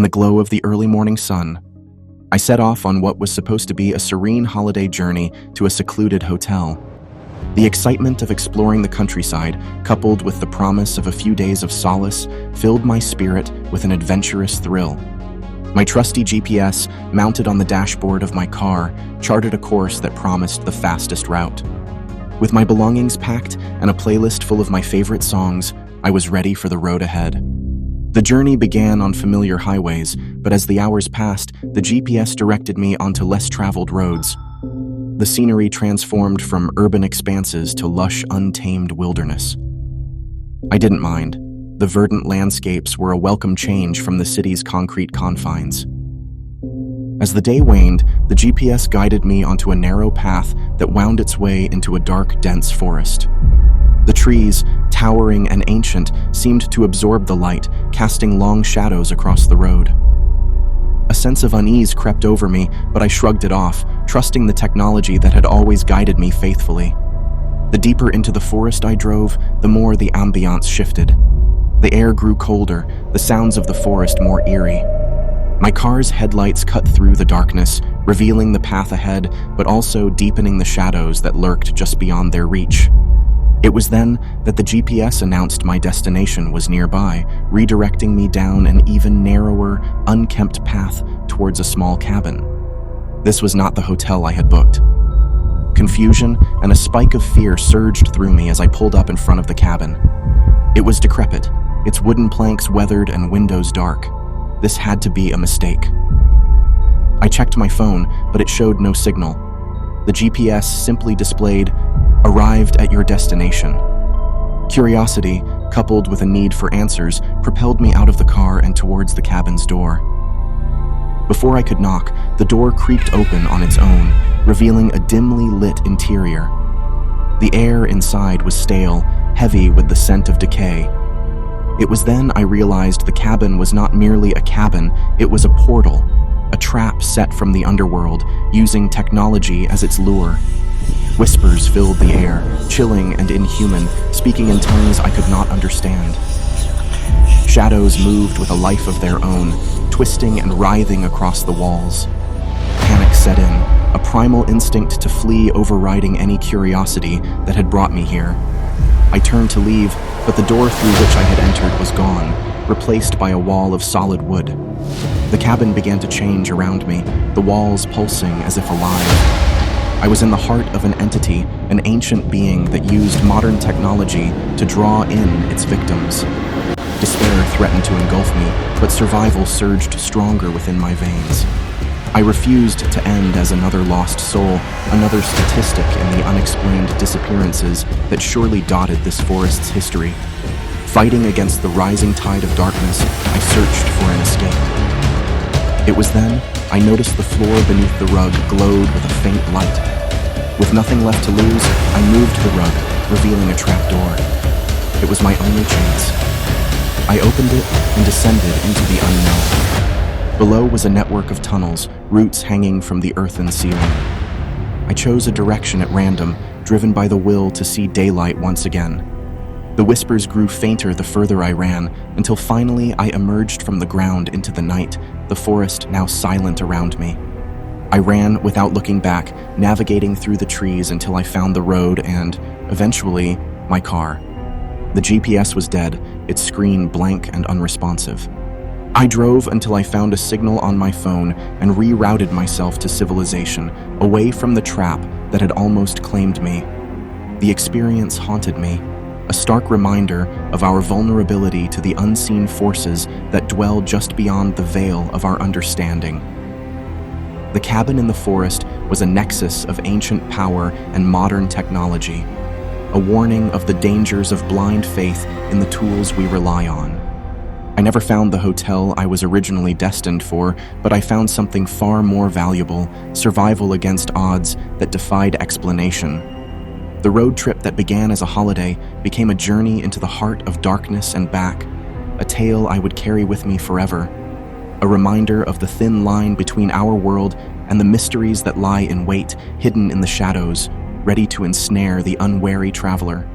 the glow of the early morning sun, I set off on what was supposed to be a serene holiday journey to a secluded hotel. The excitement of exploring the countryside, coupled with the promise of a few days of solace, filled my spirit with an adventurous thrill. My trusty GPS, mounted on the dashboard of my car, charted a course that promised the fastest route. With my belongings packed and a playlist full of my favorite songs, I was ready for the road ahead. The journey began on familiar highways, but as the hours passed, the GPS directed me onto less traveled roads. The scenery transformed from urban expanses to lush, untamed wilderness. I didn't mind. The verdant landscapes were a welcome change from the city's concrete confines. As the day waned, the GPS guided me onto a narrow path that wound its way into a dark, dense forest. The trees, towering and ancient, seemed to absorb the light, casting long shadows across the road. A sense of unease crept over me, but I shrugged it off, trusting the technology that had always guided me faithfully. The deeper into the forest I drove, the more the ambiance shifted. The air grew colder, the sounds of the forest more eerie. My car's headlights cut through the darkness, revealing the path ahead, but also deepening the shadows that lurked just beyond their reach. It was then that the GPS announced my destination was nearby, redirecting me down an even narrower, unkempt path towards a small cabin. This was not the hotel I had booked. Confusion and a spike of fear surged through me as I pulled up in front of the cabin. It was decrepit, its wooden planks weathered and windows dark. This had to be a mistake. I checked my phone, but it showed no signal. The GPS simply displayed, "Arrived at your destination." Curiosity, coupled with a need for answers, propelled me out of the car and towards the cabin's door. Before I could knock, the door creaked open on its own, revealing a dimly lit interior. The air inside was stale, heavy with the scent of decay. It was then I realized the cabin was not merely a cabin, it was a portal, a trap set from the underworld, using technology as its lure. Whispers filled the air, chilling and inhuman, speaking in tongues I could not understand. Shadows moved with a life of their own, twisting and writhing across the walls. Panic set in, a primal instinct to flee overriding any curiosity that had brought me here. I turned to leave, but the door through which I had entered was gone, replaced by a wall of solid wood. The cabin began to change around me, the walls pulsing as if alive. I was in the heart of an entity, an ancient being that used modern technology to draw in its victims. Despair threatened to engulf me, but survival surged stronger within my veins. I refused to end as another lost soul, another statistic in the unexplained disappearances that surely dotted this forest's history. Fighting against the rising tide of darkness, I searched for an escape. It was then I noticed the floor beneath the rug glowed with a faint light. With nothing left to lose, I moved the rug, revealing a trapdoor. It was my only chance. I opened it and descended into the unknown. Below was a network of tunnels, roots hanging from the earthen ceiling. I chose a direction at random, driven by the will to see daylight once again. The whispers grew fainter the further I ran, until finally I emerged from the ground into the night, the forest now silent around me. I ran without looking back, navigating through the trees until I found the road and, eventually, my car. The GPS was dead, its screen blank and unresponsive. I drove until I found a signal on my phone and rerouted myself to civilization, away from the trap that had almost claimed me. The experience haunted me, a stark reminder of our vulnerability to the unseen forces that dwell just beyond the veil of our understanding. The cabin in the forest was a nexus of ancient power and modern technology, a warning of the dangers of blind faith in the tools we rely on. I never found the hotel I was originally destined for, but I found something far more valuable, survival against odds that defied explanation. The road trip that began as a holiday became a journey into the heart of darkness and back, a tale I would carry with me forever, a reminder of the thin line between our world and the mysteries that lie in wait, hidden in the shadows, ready to ensnare the unwary traveler.